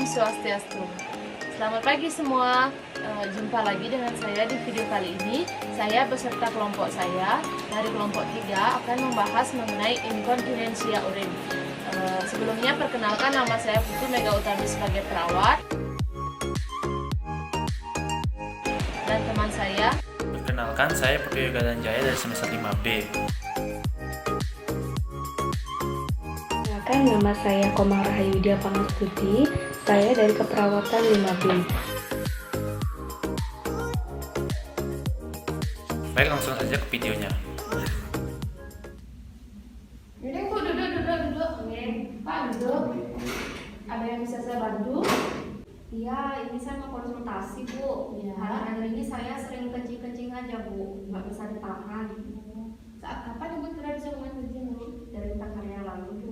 Swastiastu. Selamat pagi semua. Jumpa lagi dengan saya di video kali ini. Saya beserta kelompok saya dari kelompok 3 akan membahas mengenai inkontinensia urin. Sebelumnya perkenalkan, nama saya Putu Mega Utami sebagai perawat. Dan teman saya. Perkenalkan, saya Putu Yoga Danjaya dari semester 5B. Perkenalkan, nama saya Komang Rahayudia Pangastuti. Saya dari keperawatan 5B. Baik, langsung saja ke videonya. Yaudah Bu, duduk. Oke, Pak duduk. Ada yang bisa saya bantu? Iya, ini saya mau konsultasi Bu. Ya. Hari ini saya sering kencing-kencing aja Bu, nggak bisa ditahan. Saat kapan Ibu tidak bisa kencing Bu? Dari 4 hari yang lalu Bu.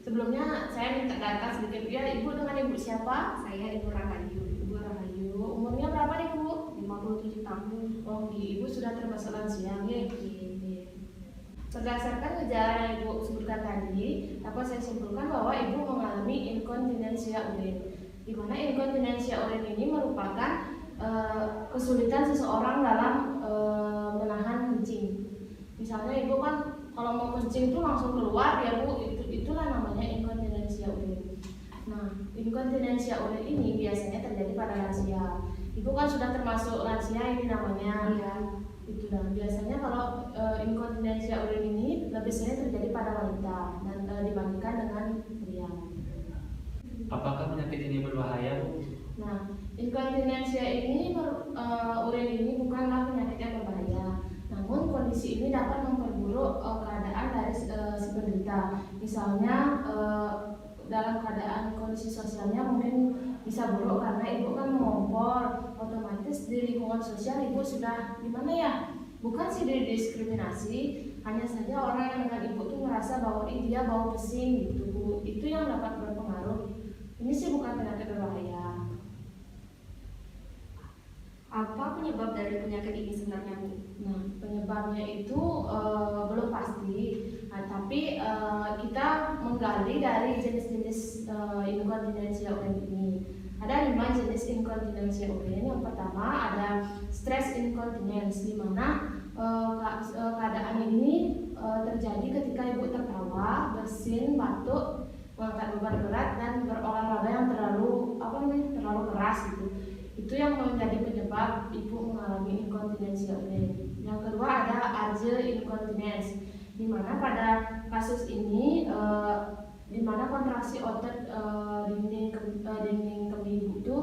Sebelumnya saya minta data sedikit ya. Ibu dengan Ibu siapa? Saya Ibu Rahayu. Ibu Rahayu. Umurnya berapa nih Bu? 57 tahun. Oh, Ibu sudah termasuk lansia nih. Berdasarkan gejala yang Ibu sebutkan tadi, dapat saya simpulkan bahwa Ibu mengalami inkontinensia urin. Di mana inkontinensia urin ini merupakan kesulitan seseorang dalam menahan kencing. Misalnya Ibu kan kalau mau kencing itu langsung keluar ya Bu, itulah namanya inkontinensia urin. Nah, inkontinensia urin ini biasanya terjadi pada lansia. Ibu kan sudah termasuk lansia ini namanya. Iya. Itu dan biasanya kalau inkontinensia urin ini lebih sering terjadi pada wanita dan dibandingkan dengan pria. Apakah penyakit ini berbahaya, Bu? Nah, inkontinensia ini urin ini bukanlah penyakit yang berbahaya. Namun kondisi ini dapat memperburuk keadaan dari si penderita. Misalnya dalam keadaan kondisi sosialnya mungkin bisa buruk karena ibu kan mengompor, otomatis di lingkungan sosial ibu sudah gimana ya? Bukan sih didiskriminasi, hanya saja orang yang dengan ibu tuh merasa bahwa dia bau pesing gitu Bu. Itu yang dapat berpengaruh. Ini sih bukan penyakit berbahaya. Apa penyebab dari penyakit ini sebenarnya Bu? Nah, penyebabnya itu belum pasti, tapi kita menggali dari jenis-jenis inkontinensia urin ini. Ada 5 jenis inkontinensia urin. Yang pertama ada stress incontinence, di mana keadaan ini terjadi ketika ibu tertawa, bersin, batuk, mengangkat beban berat dan berolahraga yang terlalu keras gitu. Itu yang menjadi penyebab ibu mengalami inkontinensia urin. Yang kedua ada urge incontinence, di mana pada kasus ini di mana kontraksi otot dinding kemih ibu itu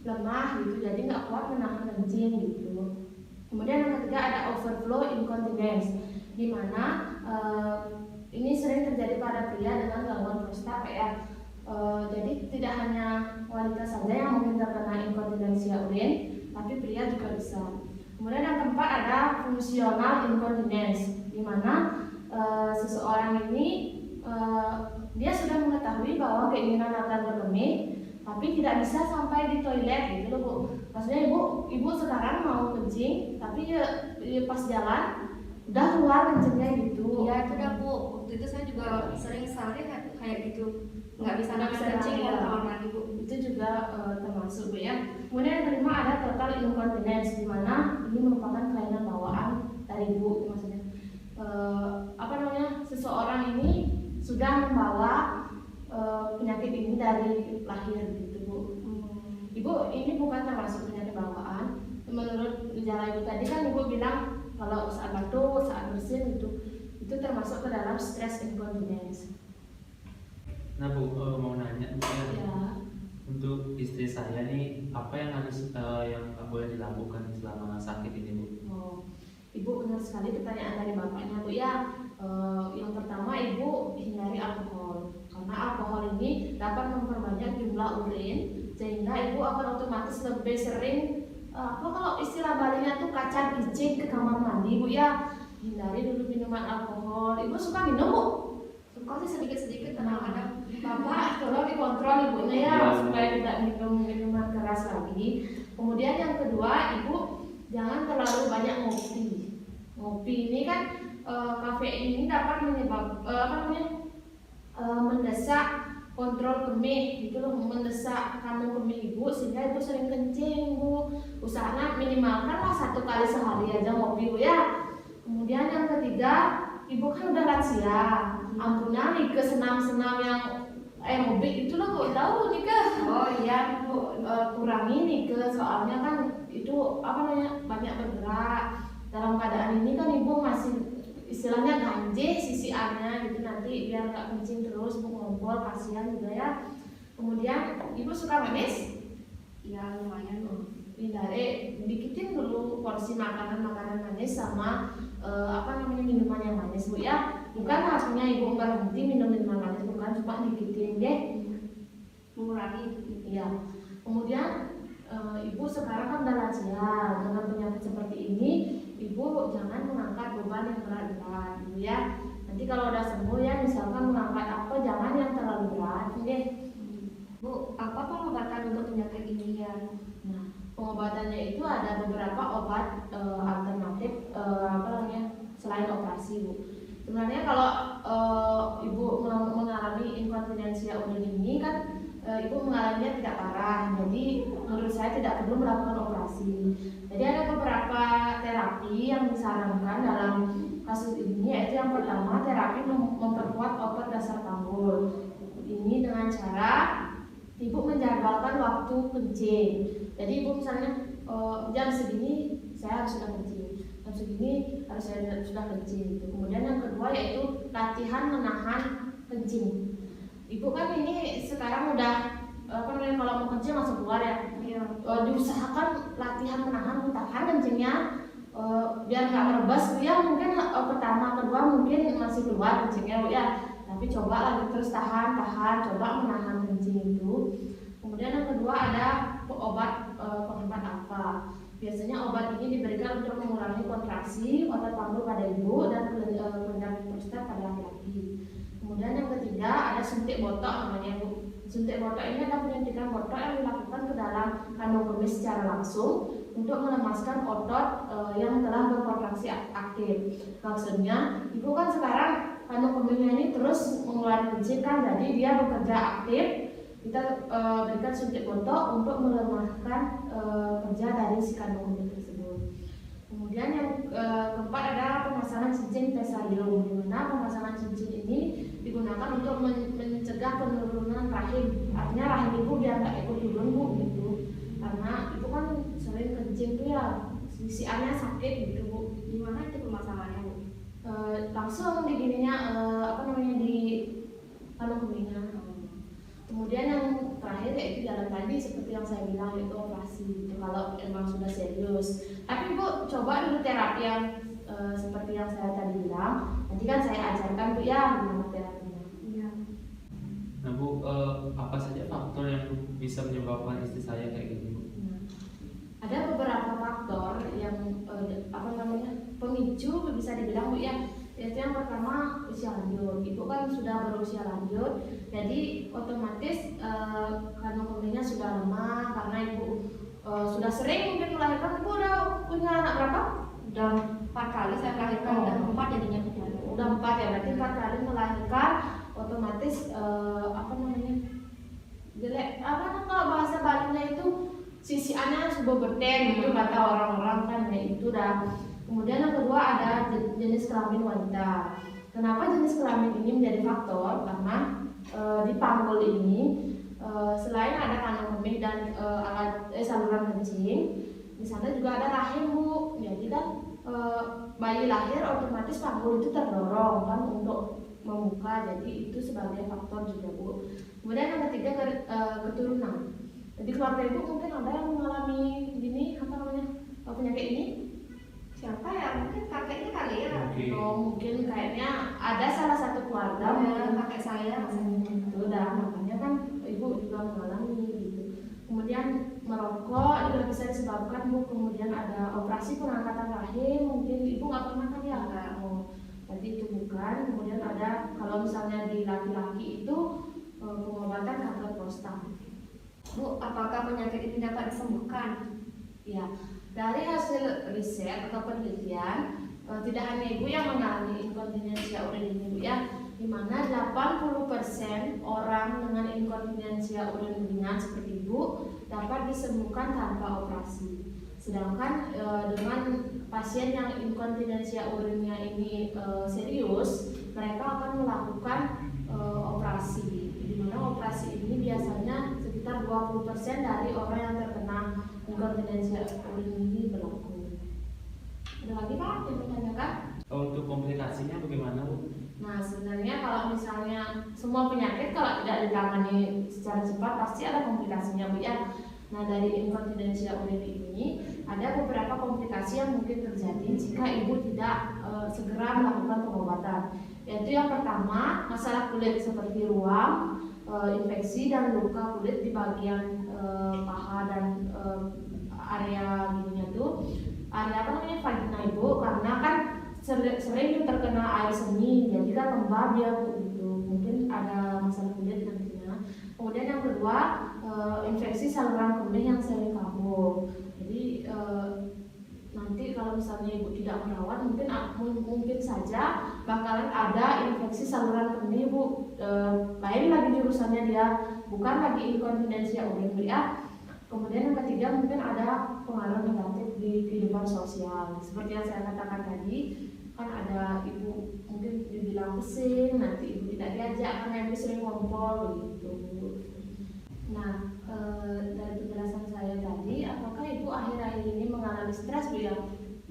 lemah gitu, jadi nggak kuat menahan kencing gitu. Kemudian yang ketiga ada overflow incontinence, di mana ini sering terjadi pada pria dengan gangguan prostat ya. Jadi tidak hanya wanita saja yang mungkin terkena inkontinensia urin, tapi pria juga bisa. Kemudian yang keempat ada fungsional incontinence, di mana seseorang ini dia sudah mengetahui bahwa keinginan akan berkemih, tapi tidak bisa sampai di toilet gitu loh Bu. Maksudnya ibu sekarang mau kencing, tapi ya pas jalan udah keluar kencingnya gitu. Iya itu dah Bu. Waktu itu saya juga sering sekali kayak gitu. Nggak bisa kencing kalau kamar mandi Bu. Itu juga termasuk Bu ya. Kemudian yang kelima ada total incontinence, di mana ini merupakan kelainan bawaan dari ibu, maksudnya seseorang ini sudah membawa penyakit ini dari lahir gitu Bu. Ibu ini bukan termasuk penyakit bawaan. Menurut gejala ibu tadi kan ibu bilang kalau saat batuk, saat bersin itu termasuk ke dalam stress incontinence. Nah Bu, mau nanya Ya. untuk istri saya nih, apa yang harus yang nggak boleh dilakukan selama sakit ini Bu? Oh, Ibu benar sekali pertanyaan dari bapaknya Bu ya. Yang pertama ibu hindari alkohol, karena alkohol ini dapat memperbanyak jumlah urin, sehingga ibu akan otomatis lebih sering kalau istilah baliknya tuh kacat licin ke kamar mandi Bu ya. Hindari dulu minuman alkohol. Ibu suka minum Bu? Suka sih sedikit-sedikit kadang-kadang. Bapak tolong dikontrol ibunya ya, supaya tidak minum minuman keras lagi. Kemudian yang kedua, ibu jangan terlalu banyak ngopi. Ngopi ini kan kafein ini dapat mendesak kontrol kemih gitu loh, mendesak kandung kemih ibu sehingga ibu sering kencing bu. Usahakan minimalkan lah 1 kali sehari aja ngopi bu ya. Kemudian yang ketiga, ibu kan udah lansia, ampunan nih ke senam-senam yang aerobik itu loh bu, tahu nih ke? Oh iya bu, kurangi nih ke, soalnya kan itu apa namanya banyak bergerak. Dalam keadaan ini kan ibu masih istilahnya ganjil sisiannya gitu, nanti biar nggak kencing terus bu, ngompol kasihan juga ya. Kemudian ibu suka manis? Ya lumayan bu. Hindari, dikitin dulu porsi makanan manis sama apa namanya minuman yang manis bu ya. Bukan maksudnya ibu berhenti minum minuman manis, bukan, cuma dikitin deh, Mengurangi. iya. Kemudian ibu sekarang kan udah lansia, dengan penyakit seperti ini ibu jangan mengangkat beban yang berat-berat gitu ya. Nanti kalau udah sembuh ya, misalkan mengangkat apa jangan yang terlalu berat deh. Bu, apa pengobatan untuk penyakit ini ya? Nah, pengobatannya itu ada beberapa obat alternatif apa namanya selain operasi bu. Sebenarnya kalau ibu mengalami inkontinensia urin ini kan ibu mengalaminya tidak parah, jadi menurut saya tidak perlu melakukan operasi. Jadi ada beberapa terapi yang disarankan dalam kasus ini, yaitu yang pertama terapi memperkuat otot dasar panggul. Ini dengan cara ibu menjadwalkan waktu kencing. Jadi ibu misalnya jam segini saya harus sudah kencing, jam segini harus saya sudah kencing. Kemudian yang kedua yaitu latihan menahan kencing. Ibu kan ini sekarang udah apa namanya kalau mau kencing langsung keluar ya. Diusahakan latihan menahan tahan kencingnya biar nggak merebas ya. Mungkin pertama kedua mungkin masih keluar kencingnya ya, tapi coba lagi terus tahan coba menahan kencing itu. Kemudian yang kedua ada obat penghambat alfa. Biasanya obat ini diberikan untuk mengurangi kontraksi otot panggul pada ibu dan kelenjar prostat pada laki-laki. Kemudian yang ketiga ada suntik botok namanya bu. Suntik botok ini adalah penyuntikan botok yang dilakukan ke dalam kandung kemih secara langsung untuk melemaskan otot yang telah berkontraksi aktif. Maksudnya ibu kan sekarang kandung kemihnya ini terus mengeluarkan kencing kan, jadi dia bekerja aktif. Kita berikan suntik botok untuk melemahkan kerja dari si kandung kemih tersebut. Kemudian yang keempat adalah pemasangan cincin pesarium, di mana pemasangan cincin ini digunakan untuk mencegah penurunan rahim. Artinya rahim ibu biar nggak ikut turun bu gitu, karena ibu kan sering kencing tuh ya, sisiannya sakit gitu bu. Gimana itu pemasangannya bu? Langsung di gininya apa namanya di kandung kemihnya. Kemudian yang terakhir yaitu jalan tadi seperti yang saya bilang, yaitu operasi gitu, kalau emang sudah serius. Tapi bu coba dulu terapi yang seperti yang saya tadi bilang. Nanti kan saya ajarkan bu ya gimana terapinya. Iya. Nah bu, apa saja faktor yang bisa menyebabkan istri saya kayak gini bu? Nah, ada beberapa faktor yang apa namanya pemicu bisa dibilang bu ya. Yaitu yang pertama usia lanjut. Ibu kan sudah berusia lanjut, jadi otomatis kandung kemihnya sudah lemah karena ibu sudah sering mungkin melahirkan. Ibu udah punya anak berapa? Udah 4 kali saya melahirkan, udah 4 jadinya bu. Udah 4 ya, berarti 4 kali melahirkan, otomatis apa namanya jelek. Apa kalau bahasa Balinya itu sisiannya subuh berten itu kata orang-orang kan ya itu dah. Kemudian yang kedua ada jenis kelamin wanita. Kenapa jenis kelamin ini menjadi faktor? Karena di panggul ini selain ada kandung kemih dan alat saluran kencing, di sana juga ada rahim bu. Jadi kan bayi lahir otomatis panggul itu terdorong kan untuk membuka. Jadi itu sebagai faktor juga bu. Kemudian yang ketiga keturunan. Jadi keluarga ibu mungkin ada yang mengalami gini apa namanya penyakit ini. Siapa ya? Mungkin kakeknya kali ya. Mungkin kayaknya ada salah satu keluarga mungkin kakek saya itu dah, makanya kan ibu juga mengalami gitu. Kemudian merokok juga bisa disebabkan bu. Kemudian ada operasi pengangkatan rahim, mungkin ibu nggak pernah kan ya? Berarti itu bukan. Kemudian ada kalau misalnya di laki-laki itu pengobatan kanker prostat. Bu, apakah penyakit ini dapat disembuhkan? Ya. Dari hasil riset atau penelitian, tidak hanya ibu yang mengalami inkontinensia urin ini bu ya, di mana 80% orang dengan inkontinensia urin ringan seperti ibu dapat disembuhkan tanpa operasi. Sedangkan dengan pasien yang inkontinensia urinnya ini serius, mereka akan melakukan operasi. Di mana operasi ini biasanya sekitar 20% dari orang yang terkena inkontinensia urin ini berlaku. Ada lagi Pak yang ditanyakan? Untuk komplikasinya bagaimana Bu? Nah sebenarnya kalau misalnya semua penyakit kalau tidak ditangani secara cepat pasti ada komplikasinya Bu ya. Nah dari inkontinensia urin ini ada beberapa komplikasi yang mungkin terjadi jika ibu tidak segera melakukan pengobatan. Yaitu yang pertama masalah kulit seperti ruam, infeksi dan luka kulit di bagian paha dan area gininya tuh area apa namanya vagina ibu, karena kan sering terkena air seni jadi kan lembab ya Bu gitu. Mungkin ada masalah kulit nantinya. Kemudian yang kedua infeksi saluran kemih yang sering kambuh. Jadi nanti kalau misalnya ibu tidak merawat mungkin saja bakalan ada infeksi saluran kemih Bu. Lain lagi jurusannya dia, bukan lagi inkontinensia urin ya. Kemudian yang ketiga mungkin ada pengaruh negatif di kehidupan sosial. Seperti yang saya katakan tadi, kan ada ibu mungkin dibilang pesing, nanti ibu tidak diajak karena ibu sering ngompol gitu. Nah, dari penjelasan saya tadi, apakah ibu akhir-akhir ini mengalami stres Bu ya?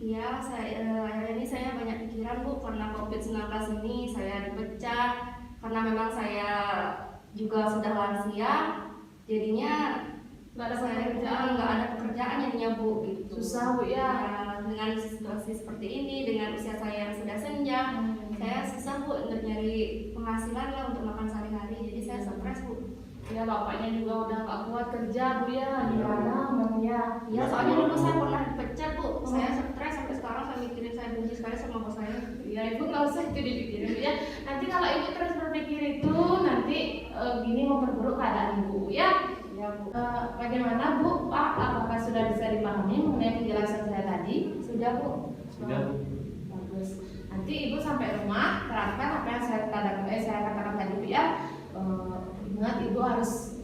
Iya, akhir ini saya banyak pikiran Bu, karena COVID-19 ini saya dipecat, karena memang saya juga sudah lansia, jadinya nggak ada pekerjaan jadinya Bu gitu. Susah Bu ya. Dengan situasi seperti ini, dengan usia saya yang sudah senja, saya susah Bu untuk nyari penghasilan lah untuk makan sehari-hari, jadi saya stres Bu. Ya bapaknya juga udah nggak kuat kerja Bu ya, gimana mamanya? Ya soalnya dulu saya pernah dipecat Bu, saya stres sampai sekarang saya mikirin saya benci sekali sama bos saya. Ya ibu nggak usah itu dipikirin Bu ya. Nanti kalau ibu terus berpikir itu nanti gini memperburuk keadaan ibu ya. Ya Bu. Bagaimana Bu? Pak, apakah sudah bisa dipahami mengenai penjelasan saya tadi? Sudah Bu. Sudah Bu. Bagus. Nanti ibu sampai rumah terapkan apa yang saya katakan tadi Bu ya. Ingat ibu harus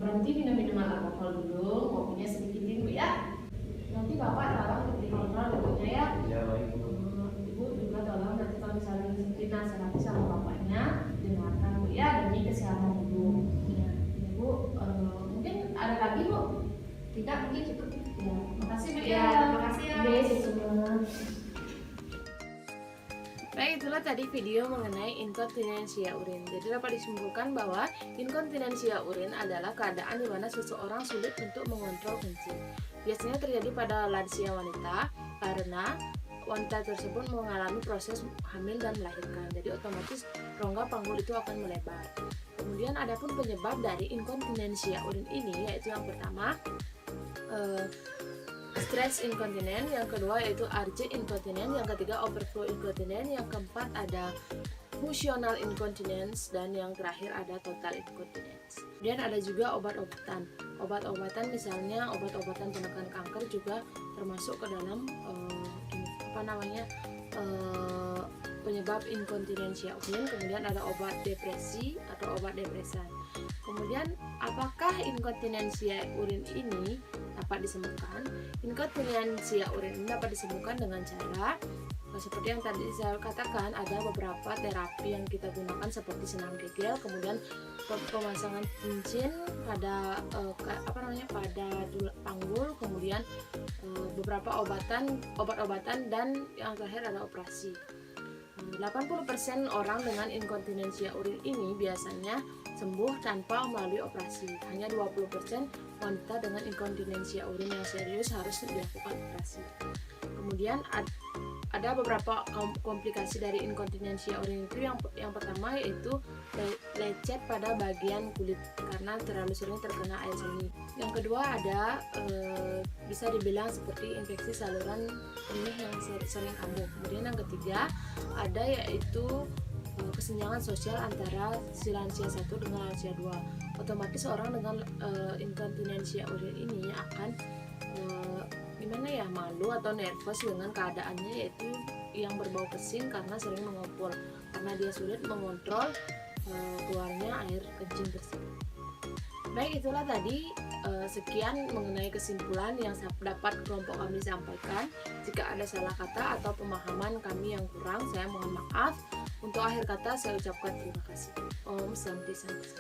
berhenti minum minuman alkohol dulu, kopinya sedikitin Bu ya. Nanti bapak tolong dikontrol ibunya ya. Ya baik Bu. Ibu juga tolong nanti kalau misalnya dinasihati sama bapaknya dengarkan Bu ya demi kesehatan ibu. Ya, Bu. Mungkin ada lagi Bu? Tidak, mungkin cukup. Ya, makasih Bu Ya, ya. terima kasih ya. Oke, semua. Baik, itulah tadi video mengenai inkontinensia urin. Jadi dapat disimpulkan bahwa inkontinensia urin adalah keadaan di mana seseorang sulit untuk mengontrol kencing. Biasanya terjadi pada lansia wanita karena wanita tersebut mengalami proses hamil dan melahirkan. Jadi otomatis rongga panggul itu akan melebar. Kemudian adapun penyebab dari inkontinensia urin ini yaitu yang pertama stress incontinence, yang kedua yaitu urgent incontinence, yang ketiga overflow incontinence, yang keempat ada functional incontinence, dan yang terakhir ada total incontinence. Kemudian ada juga obat-obatan. Obat-obatan misalnya obat-obatan penekan kanker juga termasuk ke dalam penyebab inkontinensia urin. Kemudian ada obat depresi atau obat depresan. Kemudian apakah inkontinensia urin ini dapat disembuhkan? Inkontinensia urin ini dapat disembuhkan dengan cara seperti yang tadi saya katakan, ada beberapa terapi yang kita gunakan seperti senam Kegel, kemudian pemasangan cincin pada pada panggul, kemudian beberapa obat-obatan, dan yang terakhir ada operasi. 80% orang dengan inkontinensia urin ini biasanya sembuh tanpa melalui operasi. Hanya 20% wanita dengan inkontinensia urin yang serius harus dilakukan operasi. Kemudian ada beberapa komplikasi dari inkontinensia urin itu. Yang pertama yaitu lecet pada bagian kulit karena terlalu sering terkena air seni. Yang kedua ada bisa dibilang seperti infeksi saluran kemih yang sering kambuh. Kemudian yang ketiga ada yaitu kesenjangan sosial antara si lansia 1 dengan lansia 2. Otomatis orang dengan inkontinensia urin ini akan malu atau nervous dengan keadaannya, yaitu yang berbau pesing karena sering mengompol karena dia sulit mengontrol keluarnya air kencing tersebut. Baik, itulah tadi sekian mengenai kesimpulan yang dapat kelompok kami sampaikan. Jika ada salah kata atau pemahaman kami yang kurang, saya mohon maaf. Untuk akhir kata saya ucapkan terima kasih. Om Santi Santi.